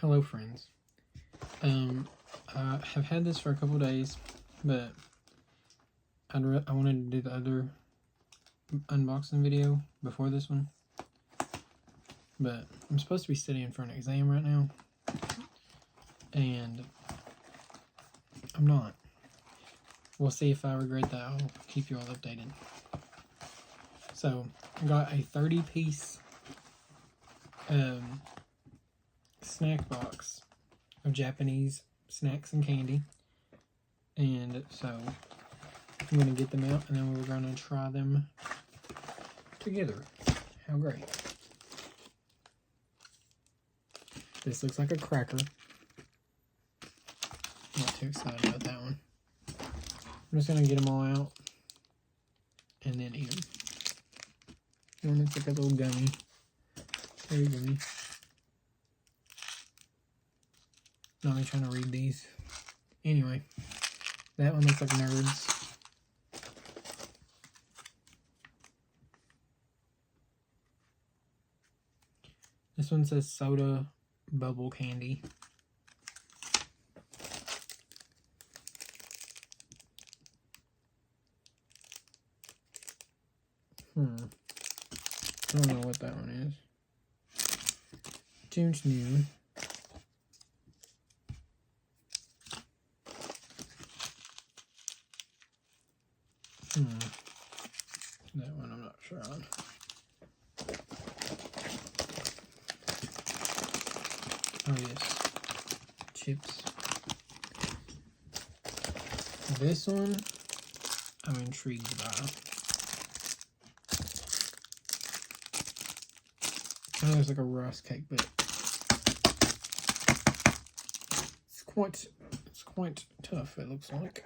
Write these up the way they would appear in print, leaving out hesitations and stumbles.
Hello friends. I have had this for a couple days, but I wanted to do the other unboxing video before this one, but I'm supposed to be studying for an exam right now, and I'm not. We'll see if I regret that. I'll keep you all updated. So, I got a 30-piece snack box of Japanese snacks and candy, and so I'm going to get them out and then we're going to try them together. How great. This looks like a cracker. Not too excited about that one. I'm just going to get them all out and then eat them. One looks like a little gummy. Very gummy. Not me trying to read these. Anyway, that one looks like Nerds. This one says soda bubble candy. I don't know what that one is. Tunes new. That one I'm not sure on. Oh yes, chips. This one I'm intrigued by. I know it's like a rice cake, but it's quite tough, it looks like.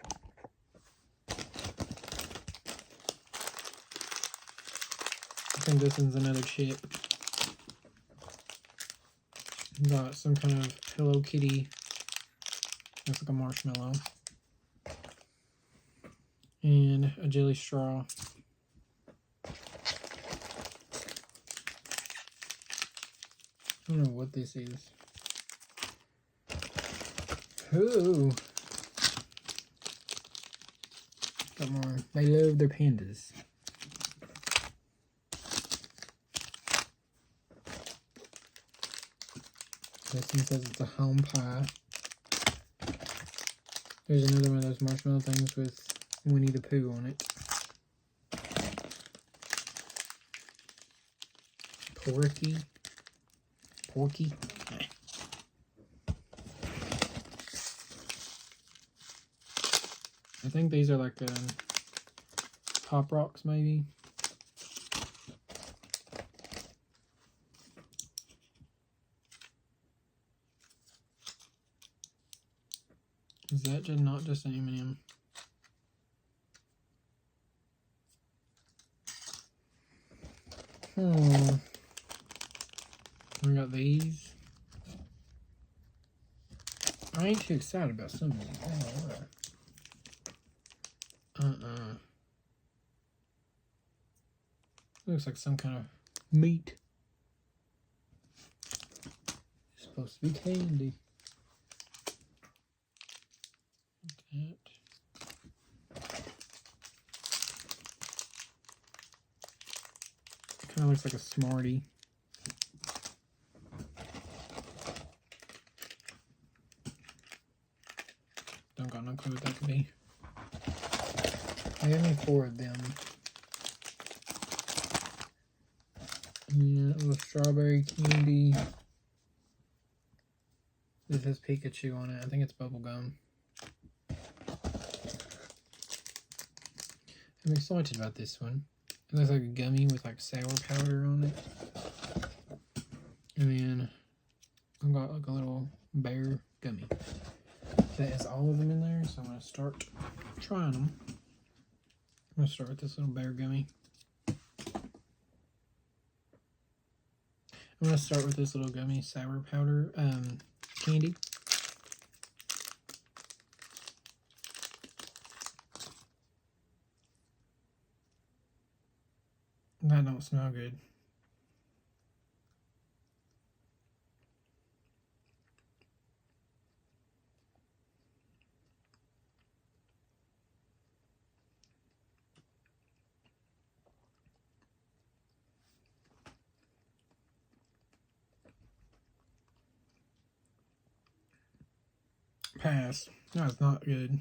I think this one's another chip. Got some kind of Hello Kitty. Looks like a marshmallow. And a jelly straw. I don't know what this is. Ooh. Got more. They love their pandas. This one says it's a home pie. There's another one of those marshmallow things with Winnie the Pooh on it. Porky. I think these are like Pop Rocks, maybe. Is that just not just an M&M? We got these. I ain't too excited about some of these. Looks like some kind of meat. It's supposed to be candy. That. Kind of looks like a Smartie. Don't got no clue what that could be. They have me 4 of them. Yeah, a little strawberry candy. This has Pikachu on it. I think it's bubble gum. I'm excited about this one. It looks like a gummy with like sour powder on it. And then I've got like a little bear gummy. That has all of them in there, so I'm going to start trying them. I'm going to start with this little bear gummy. I'm going to start with this little gummy sour powder candy. That don't smell good. Pass. That's not good.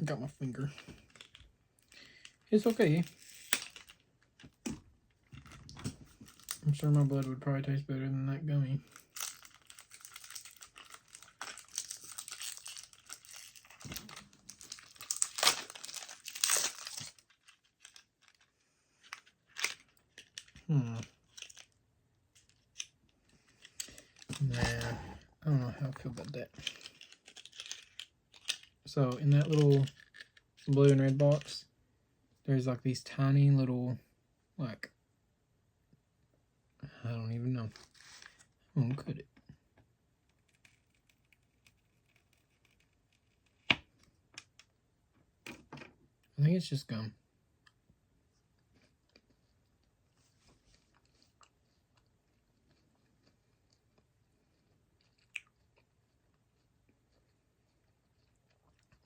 Got my finger. It's okay. I'm sure my blood would probably taste better than that gummy. Nah, I don't know how I feel about that. So in that little blue and red box, there's like these tiny little, like, I don't even know. I'm gonna cut it. I think it's just gum.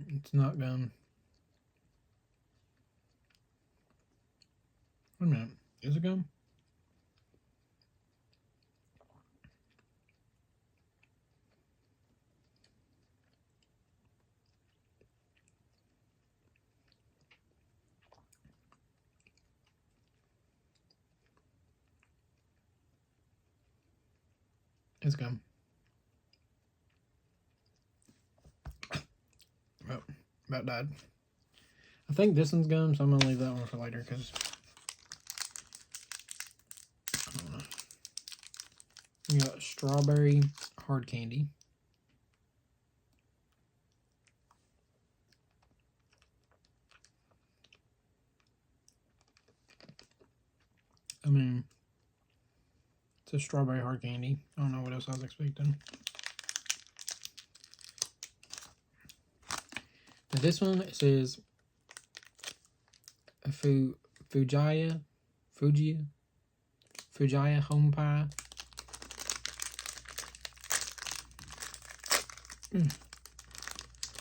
It's not gum. Wait a minute. Is it gum? It's gum. Oh, about died. I think this one's gum, so I'm gonna leave that one for later because I don't know. We got strawberry hard candy. I mean, it's a strawberry hard candy. I don't know what else I was expecting. But this one, it says Fujiya home pie.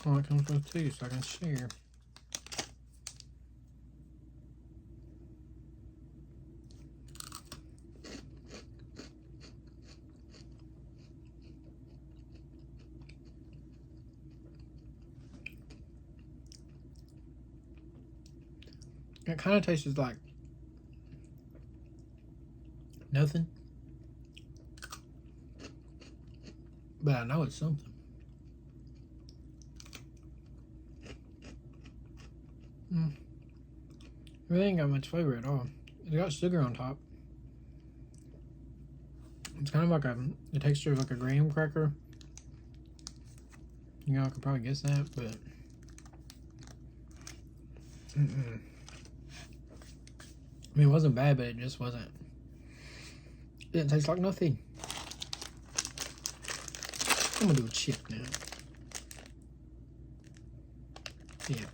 Oh, it comes with two, so I can share. It kind of tastes like nothing, but I know it's something. It ain't got much flavor at all. It's got sugar on top. It's kind of like the texture of like a graham cracker. You know, I could probably guess that, but I mean, it wasn't bad, but it just wasn't. It didn't taste like nothing. I'm gonna do a chip now. Yeah.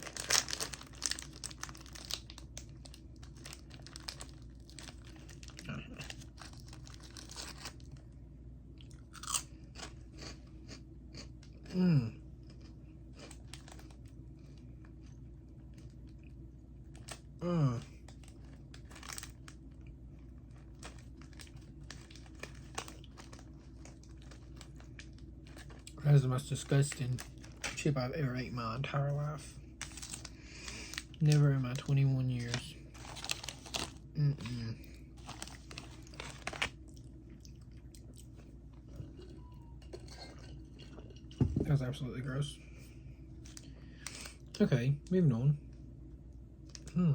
That is the most disgusting chip I've ever ate in my entire life. Never in my 21 years. That was absolutely gross. Okay, moving on.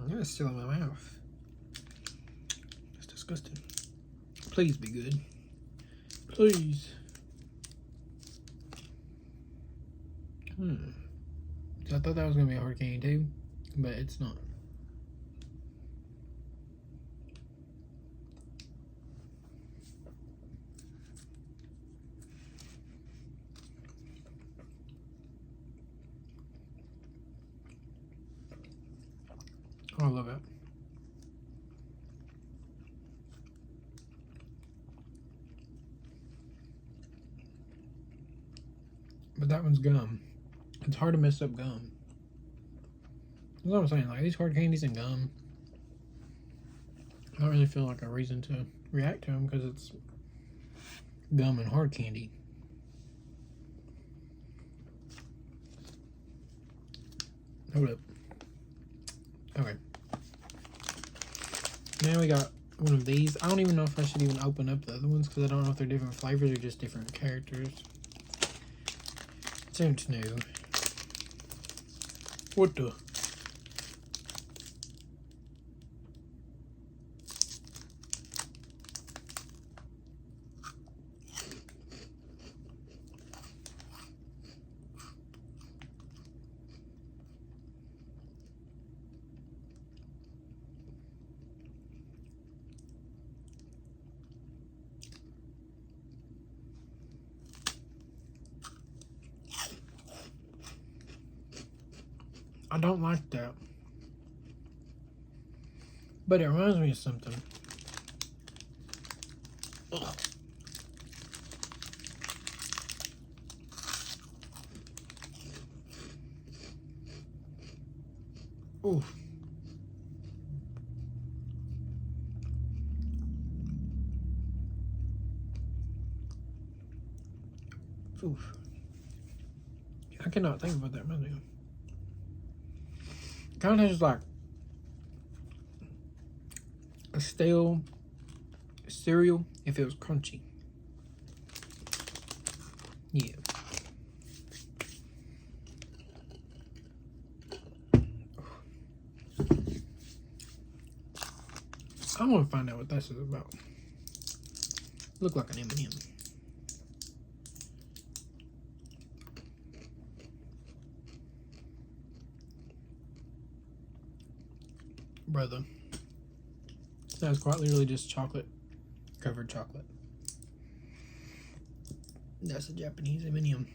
That is still in my mouth. That's disgusting. Please be good. Please. So I thought that was going to be a hard candy too, but it's not. Oh, I love it. But that one's gum. It's hard to mess up gum. That's what I'm saying. Like these hard candies and gum, I don't really feel like a reason to react to them because it's gum and hard candy. Hold up. Okay. Now we got one of these. I don't even know if I should even open up the other ones because I don't know if they're different flavors or just different characters. Seems new. What the? I don't like that. But it reminds me of something. Ugh. Oof. Oof. I cannot think of what that reminds me of. Kind of just like a stale cereal if it was crunchy. Yeah. I want to find out what this is about. Look like an M&M. Brother. That's quite literally just chocolate, covered chocolate. That's a Japanese M&M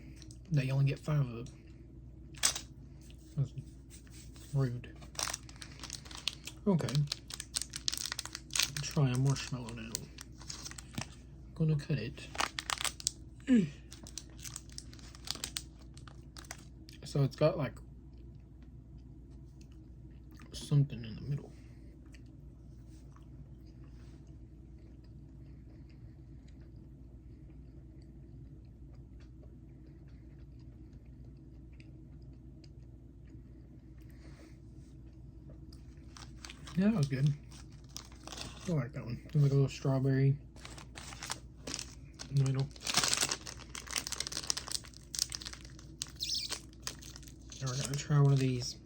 that you only get 5 of. That's rude. Okay. Try a marshmallow now. Gonna cut it. So it's got like something in the middle. Yeah, that was good. I like that one. There's like a little strawberry in the middle. And we're gonna try one of these.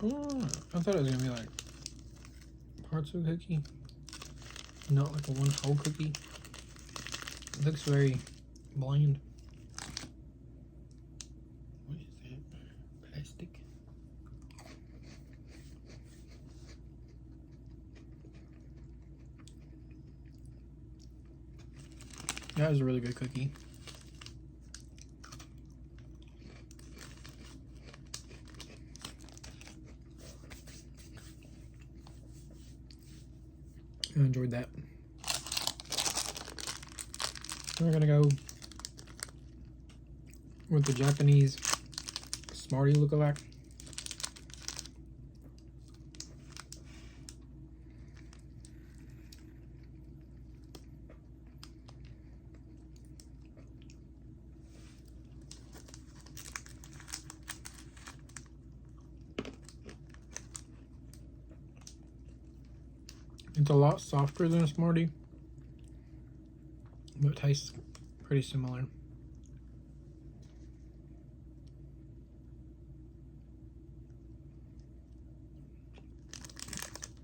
Oh, I thought it was gonna be like parts of a cookie, not like a one whole cookie. It looks very bland. What is that? Plastic. That was a really good cookie. I enjoyed that. We're gonna go with the Japanese Smartie lookalike. It's a lot softer than a Smartie, but it tastes pretty similar.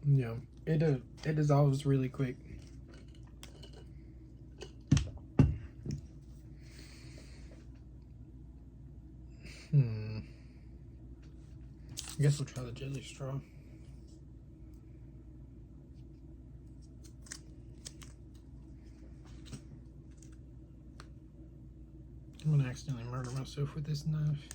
Yeah, it dissolves really quick. I guess we'll try the jelly straw. I'm gonna accidentally murder myself with this knife.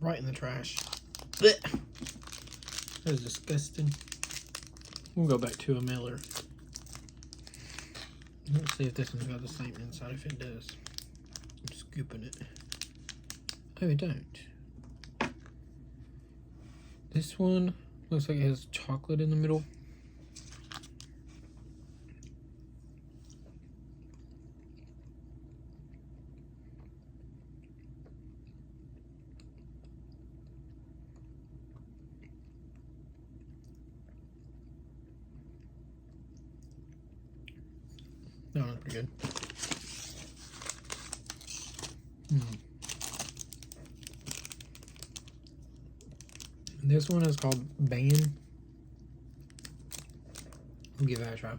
right in the trash. Blech. That is disgusting. We'll go back to a mailer. Let's see if this one's got the same inside. If it does, I'm scooping it. Oh, it don't. This one looks like it has chocolate in the middle. That one's pretty good. This one is called Ban. I'll give that a try.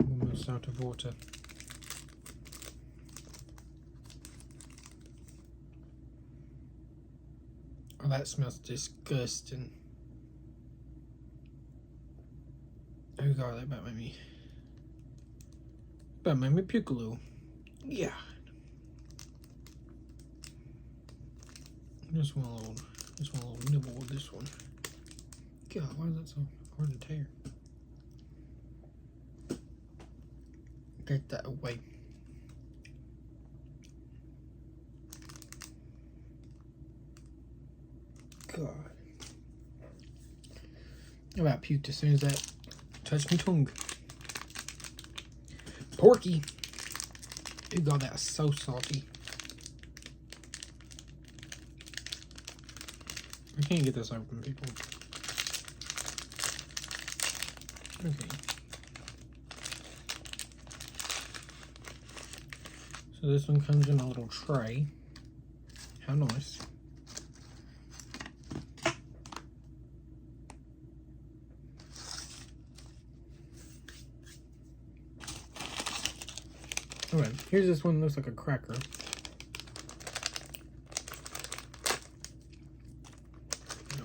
Almost out of water. Oh, that smells disgusting. Oh god, that about made me puke a little. Yeah. Just want a little nibble with this one. God, why is that so hard to tear? Take that away. God. I about puked as soon as that touched my tongue. Porky. Oh god, that's so salty. I can't get this open, people. Okay. So this one comes in a little tray. How nice. Alright, here's this one that looks like a cracker. No.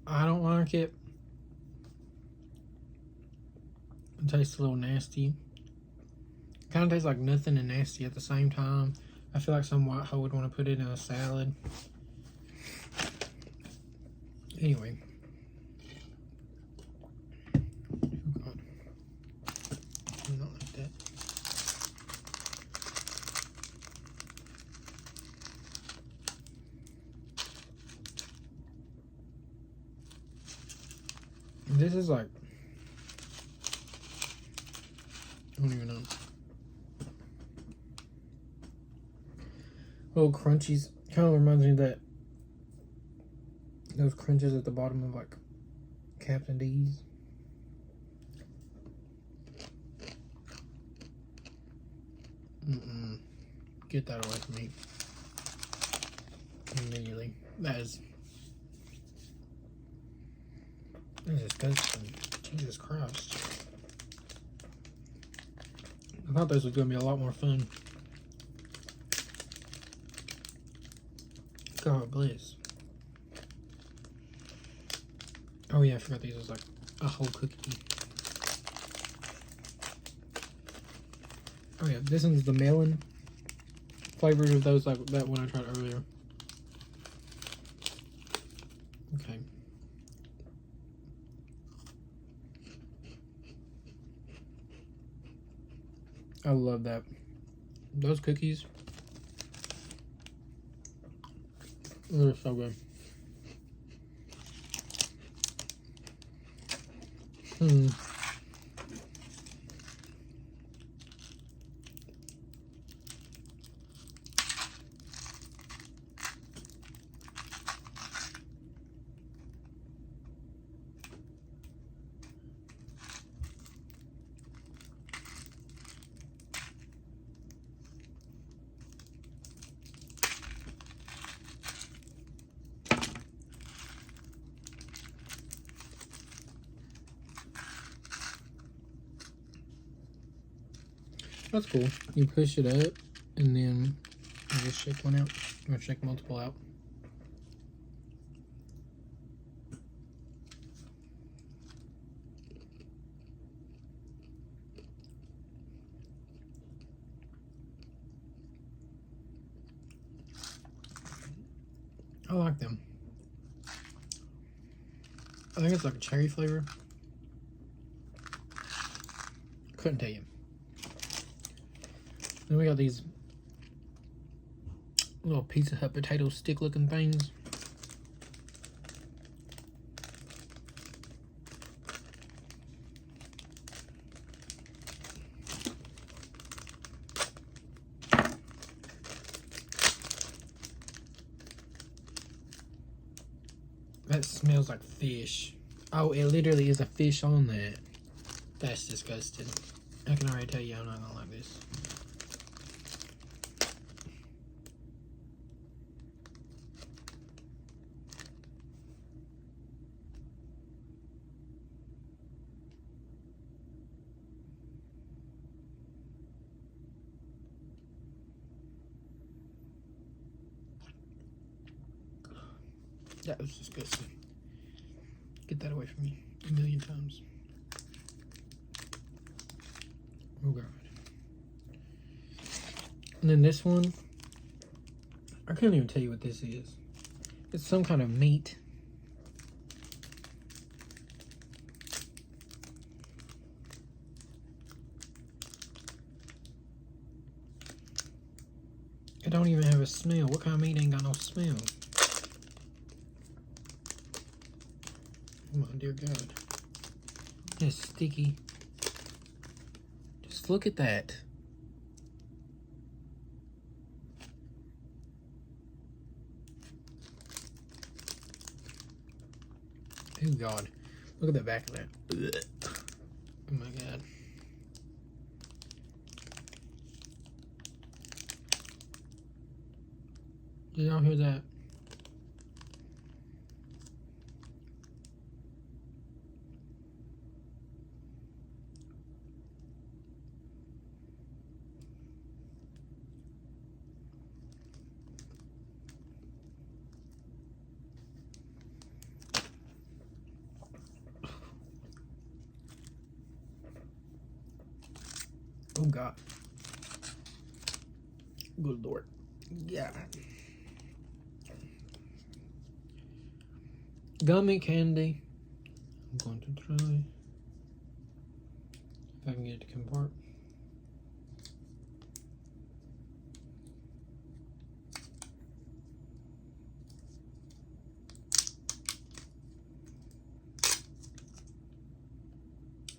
I don't like it. It tastes a little nasty. Kind of tastes like nothing and nasty at the same time. I feel like some white hoe would want to put it in a salad. Anyway. Oh god. Not like that. This is like, I don't even know. Little crunchies. Kind of reminds me of that, those crunches at the bottom of like Captain D's. Get that away from me. Immediately. That is disgusting. Jesus Christ. I thought this was going to be a lot more fun. God bless. Oh yeah, I forgot these was like a whole cookie. Oh yeah, this one's the melon flavors of those, like that one I tried earlier. Okay. I love that. Those cookies, they're so good. That's cool. You push it up, and then you just shake one out, or shake multiple out. I like them. I think it's like a cherry flavor. Couldn't tell you. Then we got these little Pizza Hut potato stick looking things. That smells like fish. Oh, it literally is a fish on that. That's disgusting. I can already tell you I'm not gonna like this. That was disgusting. Get that away from me a million times. Oh God. And then this one, I can't even tell you what this is. It's some kind of meat. It don't even have a smell. What kind of meat ain't got no smell? Oh my dear God. It's sticky. Just look at that. Oh God. Look at the back of that. Ugh. Oh my God. Did y'all hear that? Oh God. Good Lord. Yeah. Gummy candy. I'm going to try. If I can get it to come apart.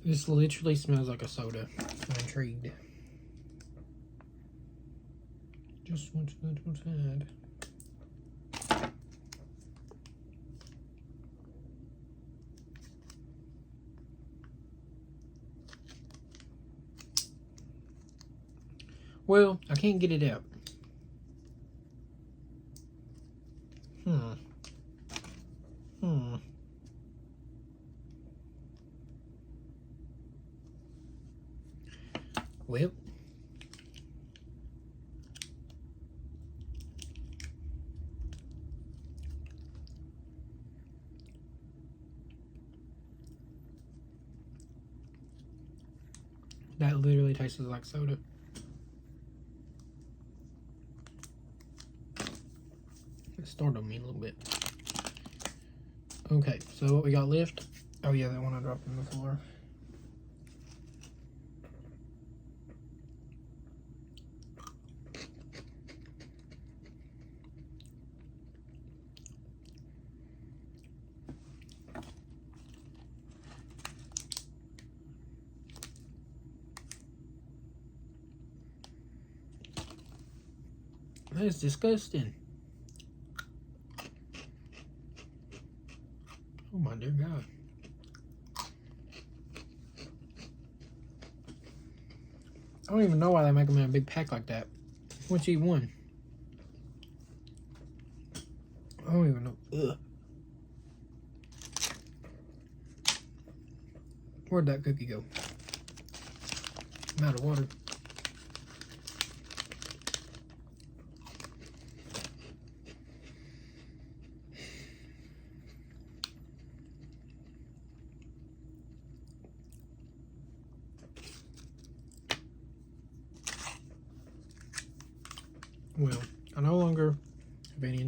This literally smells like a soda. I'm intrigued. Just want to know what's had. Well, I can't get it out. Well. That literally tastes like soda. It startled me a little bit. Okay, so what we got left? Oh yeah, that one I dropped on the floor. That is disgusting. Oh my dear God. I don't even know why they make them in a big pack like that. Once you eat one. I don't even know. Ugh. Where'd that cookie go? I'm out of water.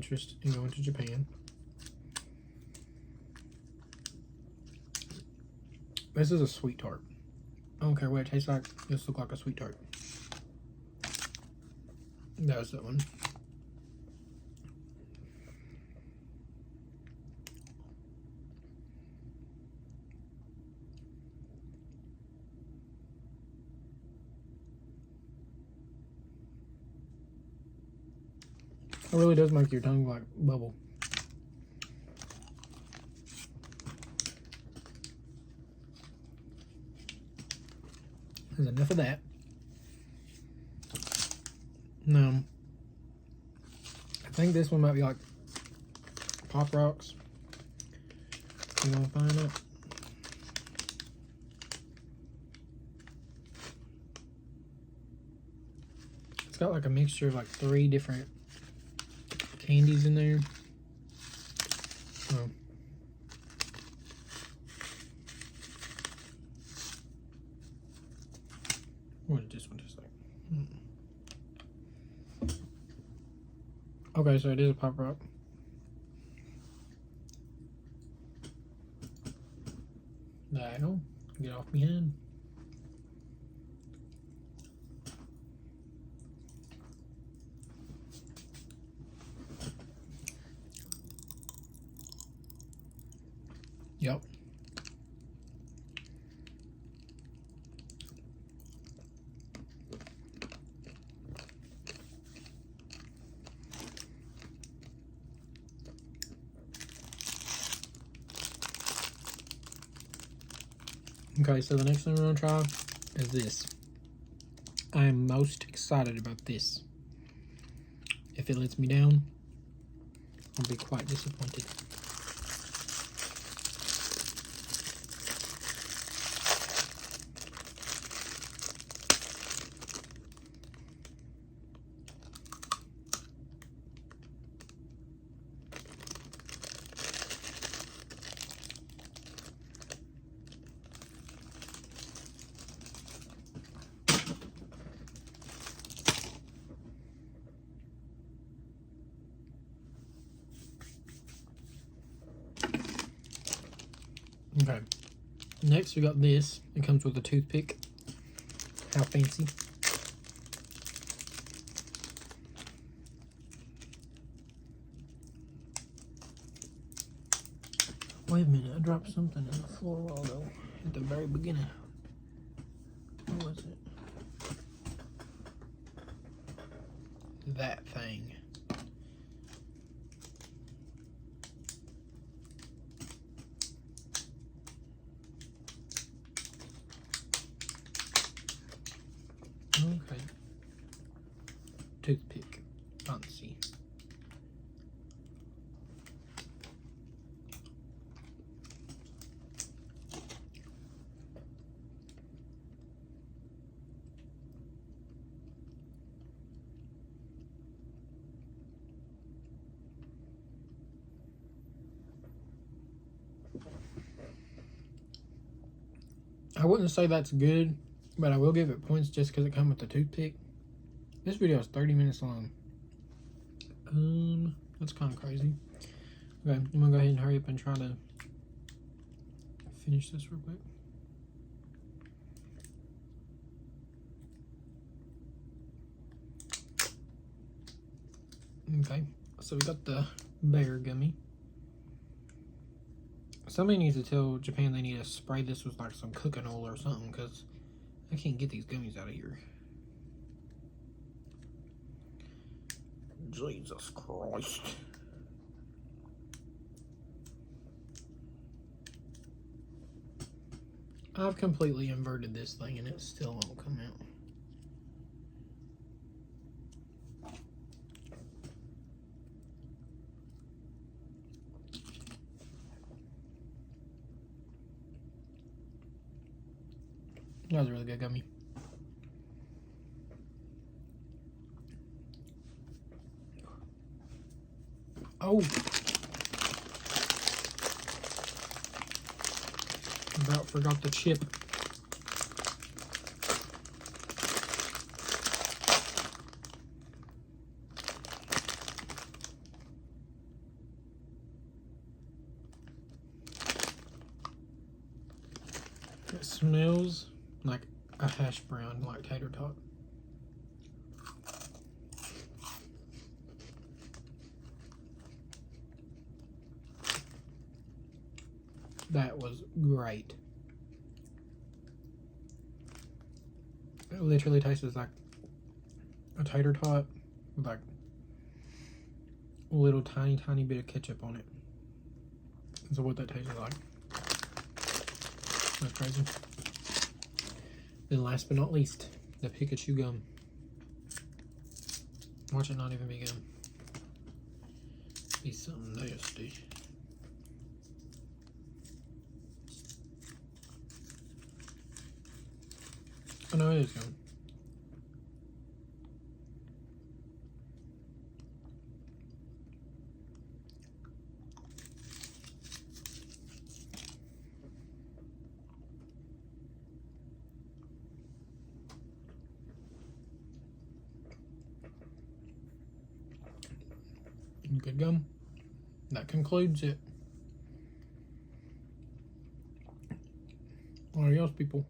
interest in going to Japan. This is a sweet tart. I don't care what it tastes like. This looks like a sweet tart. That was that one. It really does make your tongue like bubble. There's enough of that. Now, I think this one might be like Pop Rocks. You gonna find it? It's got like a mixture of like 3 different candies in there. Oh. What did this one taste like? Okay, so it is a Pop Rock. Now, get off my hand. Yep. Okay, so the next thing we're gonna try is this. I am most excited about this. If it lets me down, I'll be quite disappointed. Okay, next we got this. It comes with a toothpick. How fancy. Wait a minute, I dropped something on the floor a while ago at the very beginning. What was it? That thing. Okay. Toothpick. Fancy. I wouldn't say that's good, but I will give it points just because it comes with the toothpick. This video is 30 minutes long. That's kind of crazy. Okay, I'm gonna go ahead and hurry up and try to finish this real quick. Okay, so we got the bear gummy. Somebody needs to tell Japan they need to spray this with like some cooking oil or something, because I can't get these gummies out of here. Jesus Christ. I've completely inverted this thing and it still won't come out. That was a really good gummy. Oh! About forgot the chip. It smells like a hash brown, like tater tot. That was great. It literally tastes like a tater tot with like a little tiny bit of ketchup on it. So what that tastes like. That's crazy. Then last but not least, the Pikachu gum. Watch it not even be gum. Be something nasty. Oh no, it is gum. Good gum. That concludes it. Adios, people.